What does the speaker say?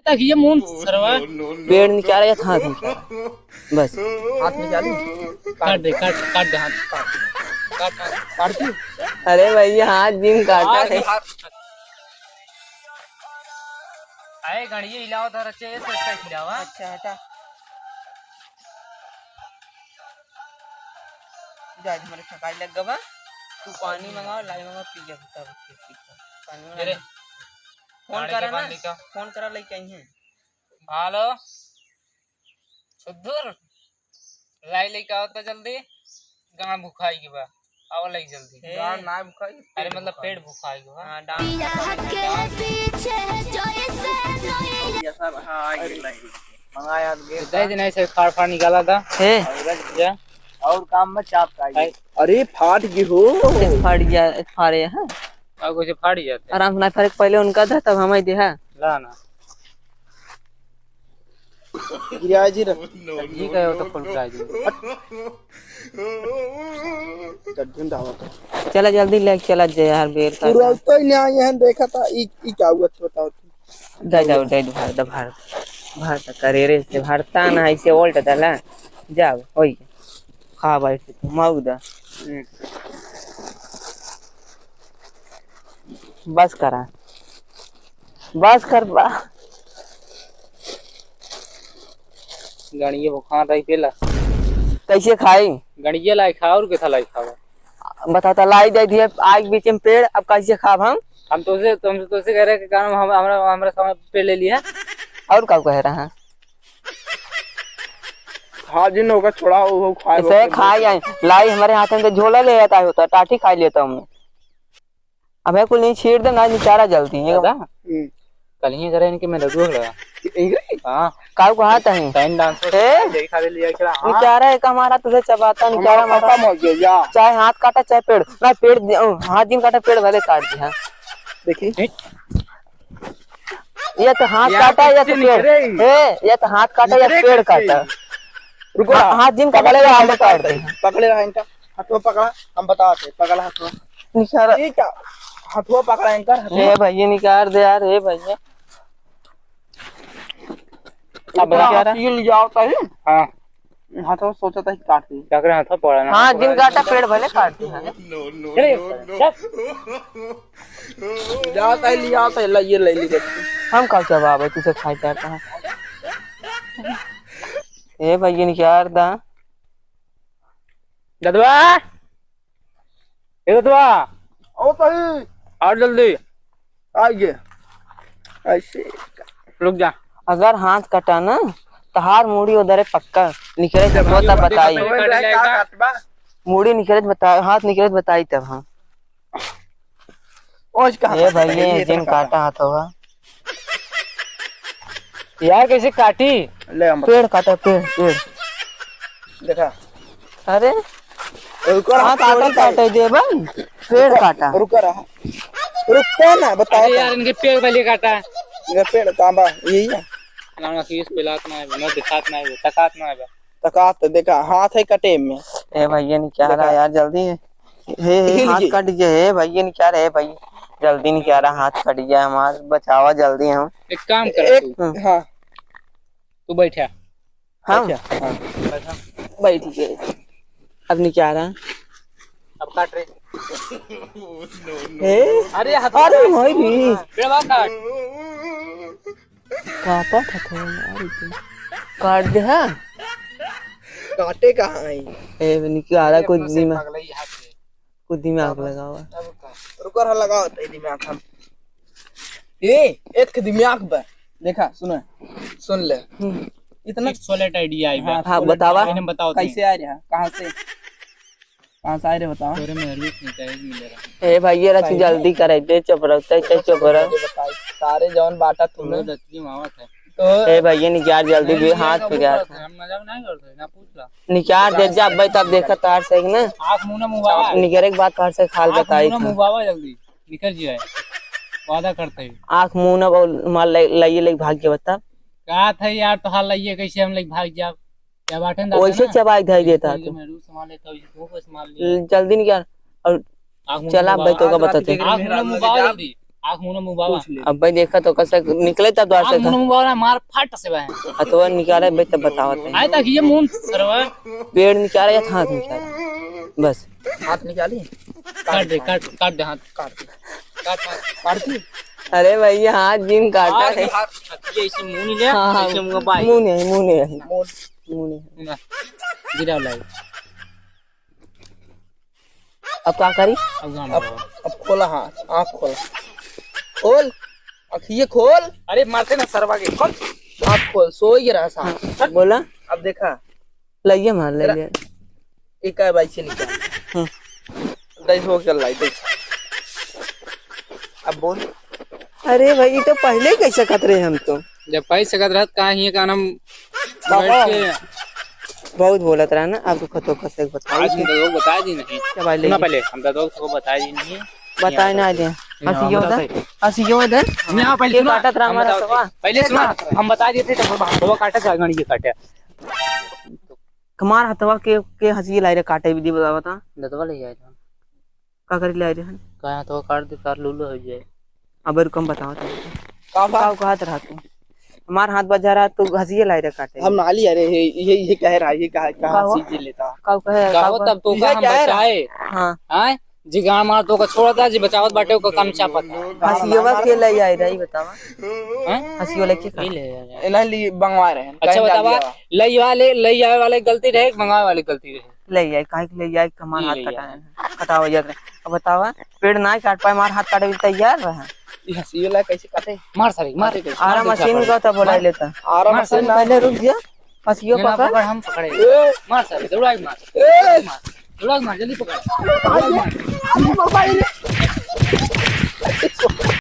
तक ये मुंह सरवा पेड़ निकाला या हाथ निकाला बस हाथ निकाली काट दे हाथ काट काटती अरे भैया हाथ जिन काटा है आए गाड़िए हिलाओ तो अच्छे से इसका हिलावा अच्छा हटा जा हमारे थकाई लग गवा तू पानी मंगाओ लाई मंगाओ पी जा तब पानी अरे फोन करा ना फोन करा लेके आई हैं हेलो सुधुर लाई लेके आओ तो जल्दी गाना भूखाई के बा आओ लाई जल्दी गान ना भूखाई अरे मतलब पेट भूखाई के बा हां डांस ये सब हां ये लाई मंगाया दे दिन ऐसे फाड़ फाड़ निकाला था है जा और काम में चाप का अरे फाट गई हो फाड़ गया फाड़े हैं और कुछ फाड़ जाते आराम से ना फर्क पहले उनका था तब हमें दे है ला ना गिरा जी रे जी कहो तो फुल प्राइज ढूंढा हो चला जल्दी ले चला जा यार बेर का पूरा तो ही नहीं है देखा था ई क्या हुआ बताओ दे जाओ दे भारत करेरे से भारता ना ऐसे उल्ट दला जाओ होई खा बैठ मौदा बस करा बस कर बा गणिये बुखार रही पेला कैसे खाई गणिये लाई खा और कैसा लाई खावा बताता लाई दे दिए आग बीच में पेड़ अब कैसे खाब हम तो से कह रहे कि काम हमरा समय पेड़ ले लिया और क्या कह रहा है हाँ जिन होगा छोड़ा वो खाए ऐसे खाई आई लाई हमारे हाथ में तो झोला ले जाता होता टाटी खा लेता हूँ अब है कुल नहीं छीड़ दे ना निचारा जल्दी है का कल ही करे इनके मैं लगू लगा हां काऊ को हाथ है टाइम डांस ए खा ले लिया क्या निचारा है हमारा तुझे चबाता निचारा माता मर गया चाहे हाथ काटा चाहे पेड़ ना पेड़ हाथ जिन काटा पेड़ भले काट दिया देखी ये तो हाथ काटा या तो पेड़ ए ये तो हाथ काटा या पेड़ काटा रुको हाथ जिन काटा ले हाथ काट दे पकड़े रहा इनका हाथों पकड़ा हम बताते पकड़ा हाथों निचारा ये क्या हाथों पकड़ा इनका ए भैया निकाल दे यार ए भैया अब क्या सील जाता है हां हाथों सोचा था काट दे क्या करे हाथ पड़ा ना हां जिन काटा पेड़ भले काट दिया जाता है लिया आता है ये ले ली हम कब जवाब है तुझे खाई जाता है ए भैया निकाल दा ददवा ए ददवा ओ सही और जल्दी आइए ऐसे रुक जा अगर हाथ कटा ना तो हार मुड़ी उधर पक्का निकले जब होता बताई मुड़ी निकले बता हाथ निकले बताई तब हाँ ये भैया जिन काटा हाथ होगा यार कैसे काटी ले हम पेड़ काटा पेड़ देखा अरे रुको हाथ थोड़ी काटे दे भाई पेड़ काटा रुको रहा रुको ना बताओ यार इनके पेड़ वाले काटा ये पेड़ कांबा यही है नाम की इस पिलात ना है न दिखात ना है तकात ना है तकात देखा हाथ है कटे में ए भैया नहीं क्या रहा यार जल्दी हे हाथ कट गया है भैया नहीं क्या रहे भाई जल्दी नहीं क्या रहा हाथ कट गया हमारा बचावा जल्दी हम एक काम कर तू हाँ तू बैठा हम बैठा बैठ गए अब नहीं क्या रहा अब काट रहे अरे अरे भाई भी पेड़ बात काट काटा था थोड़ा यार काट दे हाँ काटे कहाँ है ए निकाला कुछ दिमाग लगा हुआ रुको रहा लगाओ तो दिमाग हम ये एक दिमाग पर देखा सुनो सुन ले इतना सॉलिड आईडिया आई बा हाँ बतावा मैंने बताओ कैसे आ रहा कहाँ से आ रहे बताओ तोरे में रिलीफ नहीं चाहिए मिल रहा ए भैया रच जल्दी करे दे चुप रहो चुप रहो सारे जौन बाटा तूने रत्ती मावत है तो ए भैया निकाल जल्दी भी हाथ पे गया हम मजाक नहीं करते ना पूछ ला निकाल दे जा भाई तब देखा तार से ना आंख मुंह ना मुबावा निकरे के बाद तार से खाल बताई मुंह ना मुबावा जल्दी निकल जाए वादा करते हैं आंख मुंह ना माल लाइए ले भाग के बता का था यार तो हाल लाइए कैसे हम लोग भाग जाब क्या बाटन दादा वैसे चबाई धाई देता तो मैं रूस संभाल लेता हूं वो को संभाल ले जल्दी निकाल और चला भाई तो का बताते आंख मुंह मुबावा जल्दी आँख मुंह मुंह बाबा अब भाई देखा तो कैसे निकले तब द्वार आँख से मुंह मुंह बाबा मार फाट से बा हथवा निकाले भाई तब बतावत है आए तक ये मुंह सरवा पेड़ निकाले या हाथ निकाले बस हाथ निकाली काट दे हाथ काट दी अरे भैया हाथ जिन काटा है ये इसी मुंह नहीं ले हाँ, इसी मुंह का पाई मुंह नहीं गिरा लाई अब क्या करी अब गाँव अब खोला हाथ आँख खोल अखिए खोल अरे मारते ना सरवा के खोल आँख खोल सो ही रहा साहब बोला अब देखा लइए मार ले एक है भाई से निकाल दस हो चल रहा है अब बोल अरे भाई ये तो पहले ही कैसे खतरे हम तो जब पैसे सकत रहत कहाँ ही का नाम बाबा। बैठ के बहुत बोलत रहा ना अब तो कैसे बताओ आज हम तो लोग बता दी नहीं क्या भाई सुना पहले हम तो लोग सबको बता दी नहीं बताए ना दे हंसियो उधर यहाँ पहले ये सुना काटत रहा हम हमारा बताओ सवा पहले सुना हम बता दिए थे तो वो काटा था गणी ये काटे कमार हथवा के हंसी लाई रे काटे विधि बता दतवा ले जाए था का करी लाई रे कहा तो काट दे तार लूलो हो जाए अब रुकम बताओ काफा का हाथ रहा तू हमार हाथ बजा रहा तू हंसी लाई रे काटे हम नाली अरे ये कह रहा है ये कहा का कहाँ हुआ? चीज लेता का कहे गावत तब तो का हम क्या है? बचाए हां हां जी गांव मार तो का छोड़ता जी बचावत बाटे को काम चापत हंसियोवा के लाई आई रही बतावा हैं हंसियो लेके नहीं ले जा इन्हें लिए मंगवा रहे हैं अच्छा कहीं बतावा डाल दिया। लई आए वाले गलती रहे मंगावे वाली गलती रहे ले आई काहे के ले आई कमार नहीं हाथ ले कटाए कटावा याद अब बतावा पेड़ ना काट पाए मार हाथ काटे भी तैयार रहा ये हंसी वाला कैसे काटे मार सारी मार कैसे आरा मशीन का तो बोला लेता आराम मार से सारी पहले रुक जा हंसियो ना पकड़ पकड़ हम पकड़े ए, मार सारी दौड़ा मार ए, दौड़ा मार जल्दी पकड़ मोबाइल